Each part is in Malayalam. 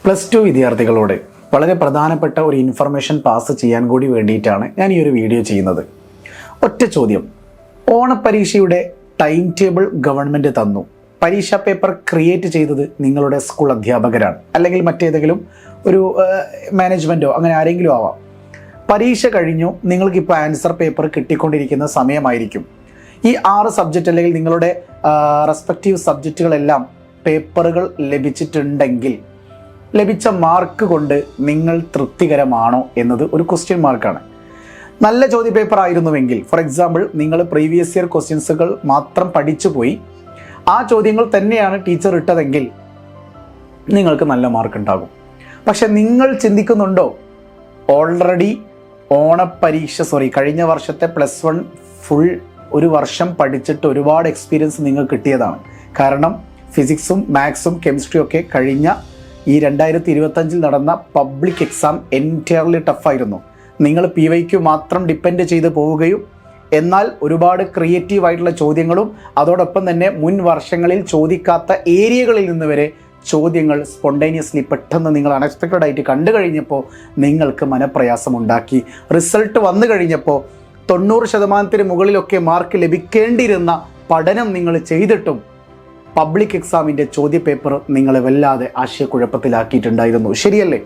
പ്ലസ് ടു വിദ്യാർത്ഥികളോട് വളരെ പ്രധാനപ്പെട്ട ഒരു ഇൻഫർമേഷൻ പാസ് ചെയ്യാൻ കൂടി വേണ്ടിയിട്ടാണ് ഞാൻ ഈ ഒരു വീഡിയോ ചെയ്യുന്നത്. ഒറ്റ ചോദ്യം, ഓണപ്പരീക്ഷയുടെ ടൈം ടേബിൾ ഗവൺമെൻറ് തന്നു. പരീക്ഷാ പേപ്പർ ക്രിയേറ്റ് ചെയ്തത് നിങ്ങളുടെ സ്കൂൾ അധ്യാപകരാണ്, അല്ലെങ്കിൽ മറ്റേതെങ്കിലും ഒരു മാനേജ്മെൻറ്റോ അങ്ങനെ ആരെങ്കിലും ആവാം. പരീക്ഷ കഴിഞ്ഞു, നിങ്ങൾക്കിപ്പോൾ ആൻസർ പേപ്പർ കിട്ടിക്കൊണ്ടിരിക്കുന്ന സമയമായിരിക്കും. ഈ 6 സബ്ജക്റ്റ് അല്ലെങ്കിൽ നിങ്ങളുടെ റെസ്പെക്റ്റീവ് സബ്ജക്റ്റുകളെല്ലാം പേപ്പറുകൾ ലഭിച്ചിട്ടുണ്ടെങ്കിൽ ലഭിച്ച മാർക്ക് കൊണ്ട് നിങ്ങൾ തൃപ്തികരമാണോ എന്നത് ഒരു ക്വസ്റ്റ്യൻ മാർക്കാണ്. നല്ല ചോദ്യ പേപ്പർ ആയിരുന്നുവെങ്കിൽ, ഫോർ എക്സാമ്പിൾ നിങ്ങൾ പ്രീവിയസ് ഇയർ ക്വസ്റ്റ്യൻസുകൾ മാത്രം പഠിച്ചു പോയി ആ ചോദ്യങ്ങൾ തന്നെയാണ് ടീച്ചർ ഇട്ടതെങ്കിൽ നിങ്ങൾക്ക് നല്ല മാർക്ക് ഉണ്ടാകും. പക്ഷെ നിങ്ങൾ ചിന്തിക്കുന്നുണ്ടോ, ഓൾറെഡി കഴിഞ്ഞ വർഷത്തെ +1 ഫുൾ ഒരു വർഷം പഠിച്ചിട്ട് ഒരുപാട് എക്സ്പീരിയൻസ് നിങ്ങൾക്ക് കിട്ടിയതാണ്. കാരണം ഫിസിക്സും മാത്സും കെമിസ്ട്രിയും ഒക്കെ കഴിഞ്ഞ ഈ 2025 നടന്ന പബ്ലിക് എക്സാം എൻറ്റയർലി ടഫായിരുന്നു. നിങ്ങൾ PYQ മാത്രം ഡിപ്പെൻഡ് ചെയ്ത് പോവുകയും എന്നാൽ ഒരുപാട് ക്രിയേറ്റീവ് ആയിട്ടുള്ള ചോദ്യങ്ങളും അതോടൊപ്പം തന്നെ മുൻ വർഷങ്ങളിൽ ചോദിക്കാത്ത ഏരിയകളിൽ നിന്ന് വരെ ചോദ്യങ്ങൾ സ്പോണ്ടേനിയസ്ലി പെട്ടെന്ന് നിങ്ങൾ അൺഎക്സ്പെക്റ്റഡ് ആയിട്ട് കണ്ടു കഴിഞ്ഞപ്പോൾ നിങ്ങൾക്ക് മനപ്രയാസമുണ്ടാക്കി. റിസൾട്ട് വന്നു കഴിഞ്ഞപ്പോൾ 90% മുകളിലൊക്കെ മാർക്ക് ലഭിക്കേണ്ടിയിരുന്ന പഠനം നിങ്ങൾ ചെയ്തിട്ടും പബ്ലിക് എക്സാമിൻ്റെ ചോദ്യപേപ്പർ നിങ്ങളെ വല്ലാതെ ആശയക്കുഴപ്പത്തിലാക്കിയിട്ടുണ്ടായിരുന്നു, ശരിയല്ലേ?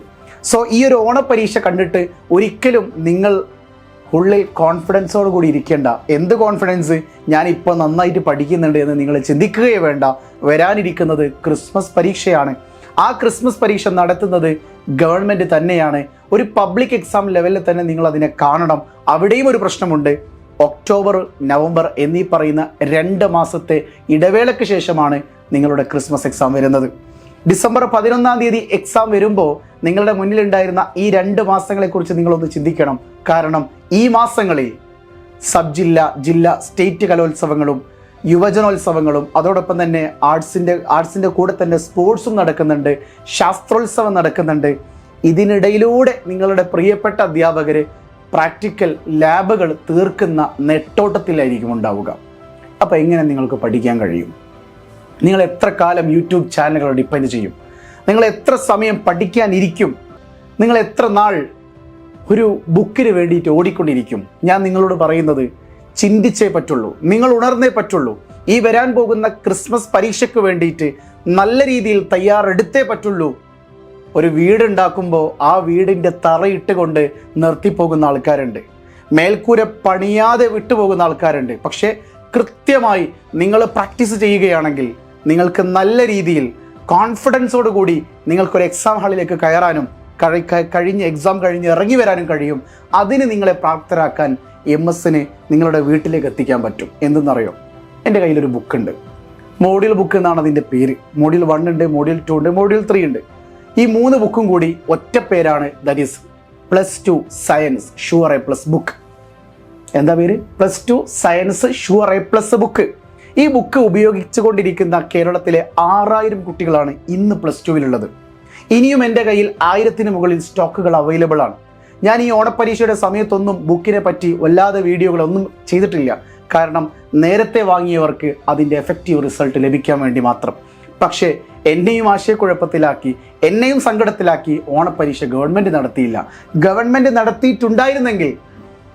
സോ ഈ ഒരു ഓണപ്പരീക്ഷ കണ്ടിട്ട് ഒരിക്കലും നിങ്ങൾ ഉള്ളിൽ കോൺഫിഡൻസോട് കൂടി ഇരിക്കേണ്ട. എന്ത് കോൺഫിഡൻസ്, ഞാനിപ്പോൾ നന്നായിട്ട് പഠിക്കുന്നുണ്ട് എന്ന് നിങ്ങൾ ചിന്തിക്കുകയേ വേണ്ട. വരാനിരിക്കുന്നത് ക്രിസ്മസ് പരീക്ഷയാണ്. ആ ക്രിസ്മസ് പരീക്ഷ നടത്തുന്നത് ഗവൺമെൻറ് തന്നെയാണ്. ഒരു പബ്ലിക് എക്സാം ലെവലിൽ തന്നെ നിങ്ങൾ അതിനെ കാണണം. അവിടെയും ഒരു പ്രശ്നമുണ്ട്. ഒക്ടോബർ, നവംബർ എന്നീ പറയുന്ന 2 മാസത്തെ ഇടവേളയ്ക്ക് ശേഷമാണ് നിങ്ങളുടെ ക്രിസ്മസ് എക്സാം വരുന്നത്. ഡിസംബർ 11-ാം തീയതി എക്സാം വരുമ്പോൾ നിങ്ങളുടെ മുന്നിലുണ്ടായിരുന്ന ഈ 2 മാസങ്ങളെക്കുറിച്ച് നിങ്ങളൊന്ന് ചിന്തിക്കണം. കാരണം ഈ മാസങ്ങളിൽ സബ് ജില്ല, ജില്ല, സ്റ്റേറ്റ് കലോത്സവങ്ങളും യുവജനോത്സവങ്ങളും അതോടൊപ്പം തന്നെ ആർട്സിൻ്റെ കൂടെ തന്നെ സ്പോർട്സും നടക്കുന്നുണ്ട്, ശാസ്ത്രോത്സവം നടക്കുന്നുണ്ട്. ഇതിനിടയിലൂടെ നിങ്ങളുടെ പ്രിയപ്പെട്ട അധ്യാപകർ പ്രാക്ടിക്കൽ ലാബുകൾ തീർക്കുന്ന നെട്ടോട്ടത്തിലായിരിക്കും ഉണ്ടാവുക. അപ്പോൾ എങ്ങനെ നിങ്ങൾക്ക് പഠിക്കാൻ കഴിയും? നിങ്ങൾ എത്ര കാലം യൂട്യൂബ് ചാനലുകൾ ഡിപ്പെൻഡ് ചെയ്യും? നിങ്ങൾ എത്ര സമയം പഠിക്കാനിരിക്കും? നിങ്ങൾ എത്ര നാൾ ഒരു ബുക്കിന് വേണ്ടിയിട്ട് ഓടിക്കൊണ്ടിരിക്കും? ഞാൻ നിങ്ങളോട് പറയുന്നത്, ചിന്തിച്ചേ പറ്റുള്ളൂ, നിങ്ങൾ ഉണർന്നേ പറ്റുള്ളൂ. ഈ വരാൻ പോകുന്ന ക്രിസ്മസ് പരീക്ഷയ്ക്ക് വേണ്ടിയിട്ട് നല്ല രീതിയിൽ തയ്യാറെടുത്തേ പറ്റുള്ളൂ. ഒരു വീടുണ്ടാക്കുമ്പോൾ ആ വീടിൻ്റെ തറയിട്ടുകൊണ്ട് നിർത്തിപ്പോകുന്ന ആൾക്കാരുണ്ട്, മേൽക്കൂര പണിയാതെ വിട്ടുപോകുന്ന ആൾക്കാരുണ്ട്. പക്ഷേ കൃത്യമായി നിങ്ങൾ പ്രാക്ടീസ് ചെയ്യുകയാണെങ്കിൽ നിങ്ങൾക്ക് നല്ല രീതിയിൽ കോൺഫിഡൻസോട് കൂടി നിങ്ങൾക്കൊരു എക്സാം ഹാളിലേക്ക് കയറാനും എക്സാം കഴിഞ്ഞ് ഇറങ്ങി വരാനും കഴിയും. അതിന് നിങ്ങളെ പ്രാപ്തരാക്കാൻ MS-ന് നിങ്ങളുടെ വീട്ടിലേക്ക് എത്തിക്കാൻ പറ്റും. എന്തെന്നറിയോ, എൻ്റെ കയ്യിലൊരു ബുക്കുണ്ട്, മോഡ്യൂൾ ബുക്ക് എന്നാണ് അതിൻ്റെ പേര്. മോഡ്യൂൾ 1 ഉണ്ട്, മോഡ്യൂൾ 2 ഉണ്ട്, മോഡ്യൂൾ 3 ഉണ്ട്. ഈ 3 ബുക്കും കൂടി ഒറ്റ പേരാണ്, that is +2 science sure A+ book. എന്താ പേര്? +2 സയൻസ് ഷുവർ A+ ബുക്ക്. ഈ ബുക്ക് ഉപയോഗിച്ചുകൊണ്ടിരിക്കുന്ന കേരളത്തിലെ 6000 കുട്ടികളാണ് ഇന്ന് +2-ലുള്ളത്. ഇനിയും എൻ്റെ കയ്യിൽ 1000-ന് മുകളിൽ സ്റ്റോക്കുകൾ അവൈലബിൾ ആണ്. ഞാൻ ഈ ഓണപ്പരീക്ഷയുടെ സമയത്തൊന്നും ബുക്കിനെ പറ്റി വല്ലാതെ വീഡിയോകളൊന്നും ചെയ്തിട്ടില്ല. കാരണം നേരത്തെ വാങ്ങിയവർക്ക് അതിൻ്റെ എഫക്റ്റീവ് റിസൾട്ട് ലഭിക്കാൻ വേണ്ടി മാത്രം. പക്ഷേ എന്നെയും ആശയക്കുഴപ്പത്തിലാക്കി, എന്നെയും സങ്കടത്തിലാക്കി ഓണപ്പരീക്ഷ ഗവൺമെൻറ് നടത്തിയില്ല. ഗവൺമെൻറ് നടത്തിയിട്ടുണ്ടായിരുന്നെങ്കിൽ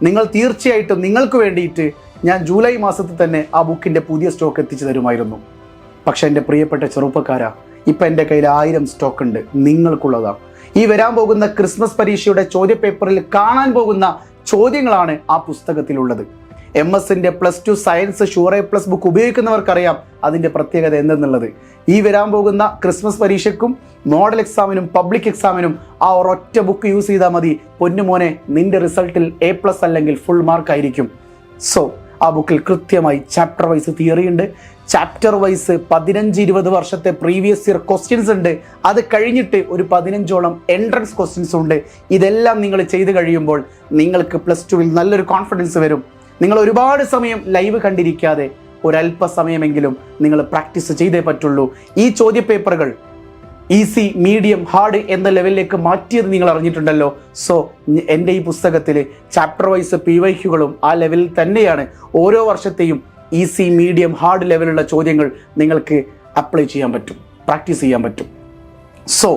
നിങ്ങൾ തീർച്ചയായിട്ടും നിങ്ങൾക്ക് വേണ്ടിയിട്ട് ഞാൻ ജൂലൈ മാസത്തിൽ തന്നെ ആ ബുക്കിൻ്റെ പുതിയ സ്റ്റോക്ക് എത്തിച്ചു തരുമായിരുന്നു. പക്ഷേ എൻ്റെ പ്രിയപ്പെട്ട ചെറുപ്പക്കാരാ, ഇപ്പം എൻ്റെ കയ്യിൽ 1000 സ്റ്റോക്ക് ഉണ്ട്, നിങ്ങൾക്കുള്ളതാണ്. ഈ വരാൻ പോകുന്ന ക്രിസ്മസ് പരീക്ഷയുടെ ചോദ്യപേപ്പറിൽ കാണാൻ പോകുന്ന ചോദ്യങ്ങളാണ് ആ പുസ്തകത്തിലുള്ളത്. MS-ൻ്റെ +2 സയൻസ് ഷുവർ A+ ബുക്ക് ഉപയോഗിക്കുന്നവർക്കറിയാം അതിൻ്റെ പ്രത്യേകത എന്തെന്നുള്ളത്. ഈ വരാൻ പോകുന്ന ക്രിസ്മസ് പരീക്ഷയ്ക്കും മോഡൽ എക്സാമിനും പബ്ലിക് എക്സാമിനും ആ ഒരൊറ്റ ബുക്ക് യൂസ് ചെയ്താൽ മതി. പൊന്നുമോനെ, നിൻ്റെ റിസൾട്ടിൽ A+ അല്ലെങ്കിൽ ഫുൾ മാർക്ക് ആയിരിക്കും. സോ ആ ബുക്കിൽ കൃത്യമായി ചാപ്റ്റർ വൈസ് തിയറി ഉണ്ട്, ചാപ്റ്റർ വൈസ് 15-20 വർഷത്തെ പ്രീവിയസ് ഇയർ ക്വസ്റ്റ്യൻസ് ഉണ്ട്. അത് കഴിഞ്ഞിട്ട് ഒരു 15ഓളം എൻട്രൻസ് ക്വസ്റ്റ്യൻസ് ഉണ്ട്. ഇതെല്ലാം നിങ്ങൾ ചെയ്ത് കഴിയുമ്പോൾ നിങ്ങൾക്ക് +2-ൽ നല്ലൊരു കോൺഫിഡൻസ് വരും. നിങ്ങൾ ഒരുപാട് സമയം ലൈവ് കണ്ടിരിക്കാതെ ഒരല്പസമയമെങ്കിലും നിങ്ങൾ പ്രാക്ടീസ് ചെയ്തേ പറ്റുള്ളൂ. ഈ ചോദ്യപേപ്പറുകൾ ഈസി, മീഡിയം, ഹാർഡ് എന്ന ലെവലിലേക്ക് മാറ്റിയത് നിങ്ങൾ അറിഞ്ഞിട്ടുണ്ടല്ലോ. സോ എൻ്റെ ഈ പുസ്തകത്തിൽ ചാപ്റ്റർ വൈസ് PYQകളും ആ ലെവലിൽ തന്നെയാണ്. ഓരോ വർഷത്തെയും ഈസി, മീഡിയം, ഹാർഡ് ലെവലുള്ള ചോദ്യങ്ങൾ നിങ്ങൾക്ക് അപ്ലൈ ചെയ്യാൻ പറ്റും, പ്രാക്ടീസ് ചെയ്യാൻ പറ്റും. സോ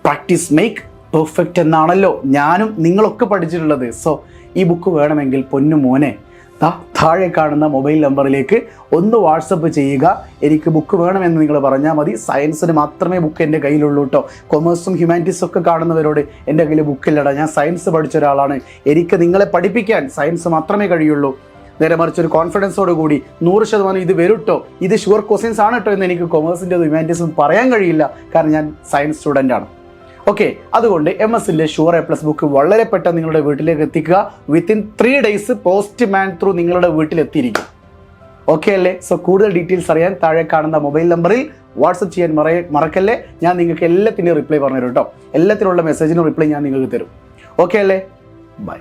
പ്രാക്ടീസ് മേക്ക് പെർഫെക്റ്റ് എന്നാണല്ലോ ഞാനും നിങ്ങളൊക്കെ പഠിച്ചിട്ടുള്ളത്. സോ ഈ ബുക്ക് വേണമെങ്കിൽ പൊന്നു മോനെ താഴെ കാണുന്ന മൊബൈൽ നമ്പറിലേക്ക് ഒന്ന് വാട്സപ്പ് ചെയ്യുക. എനിക്ക് ബുക്ക് വേണമെന്ന് നിങ്ങൾ പറഞ്ഞാൽ മതി. സയൻസിന് മാത്രമേ ബുക്ക് എൻ്റെ കയ്യിലുള്ളൂ കേട്ടോ. കൊമേഴ്സും ഹ്യൂമാനിറ്റീസും ഒക്കെ കാണുന്നവരോട് എൻ്റെ കയ്യിൽ ബുക്കില്ലടാ, ഞാൻ സയൻസ് പഠിച്ച ഒരാളാണ്, എനിക്ക് നിങ്ങളെ പഠിപ്പിക്കാൻ സയൻസ് മാത്രമേ കഴിയുള്ളൂ. നേരെ മറിച്ച് ഒരു കോൺഫിഡൻസോട് കൂടി 100% ഇത് വരും കേട്ടോ, ഇത് ഷുവർ ക്വസ്റ്റ്യൻസ് ആണ് കേട്ടോ എന്ന് എനിക്ക് കൊമേഴ്സിൻ്റെ ഹ്യൂമാനിറ്റീസും പറയാൻ കഴിയില്ല, കാരണം ഞാൻ സയൻസ് സ്റ്റുഡൻ്റ് ആണ്. ഓക്കെ, അതുകൊണ്ട് MS-ൻ്റെ ഷുവർ A+ ബുക്ക് വളരെ പെട്ടെന്ന് നിങ്ങളുടെ വീട്ടിലേക്ക് എത്തിക്കുക. വിത്തിൻ 3 days പോസ്റ്റ് മാൻ ത്രൂ നിങ്ങളുടെ വീട്ടിലെത്തിയിരിക്കും. ഓക്കെ അല്ലേ? സോ കൂടുതൽ ഡീറ്റെയിൽസ് അറിയാൻ താഴെ കാണുന്ന മൊബൈൽ നമ്പറിൽ വാട്സപ്പ് ചെയ്യാൻ മറക്കല്ലേ. ഞാൻ നിങ്ങൾക്ക് എല്ലാത്തിൻ്റെയും റിപ്ലൈ പറഞ്ഞു തരും കേട്ടോ. എല്ലാത്തിനുള്ള മെസ്സേജിനും റിപ്ലൈ ഞാൻ നിങ്ങൾക്ക് തരും. ഓക്കെ അല്ലേ? ബൈ.